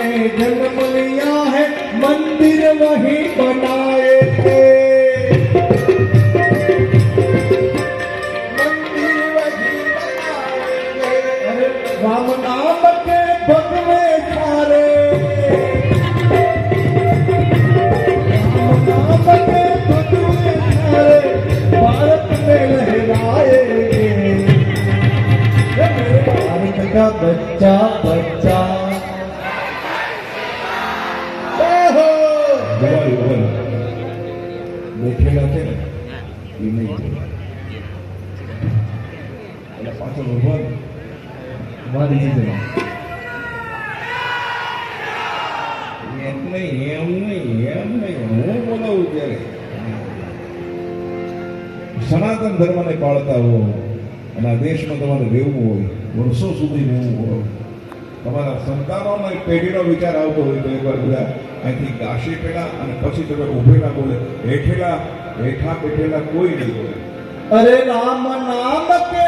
ने जन्म लिया है मंदिर वहीं बनाए थे मंदिर वहीं बनाए थे राम नाम के भगवे सारे राम नाम के भगवे सारे भारत में लहराएंगे मेरे भारत का बच्चा बच्चा બેઠેલા છે ને એ નહીં એટલે પાછો ભગવાન મારી દીધો એમ નહીં હું બોલાવું ત્યારે સનાતન ધર્મને પાળતા હો અને આ દેશમાં તમારે રહેવું હોય વર્ષો સુધી રહેવું હોય તમારા સંતાનોનો એક પેઢીનો વિચાર આવતો હોય તો એકવાર બધા અહીંથી ગાશી પેલા અને પછી તમે ઉભેલા બોલે હેઠા બેઠેલા કોઈ નહીં બોલે અરે રામ નામ કે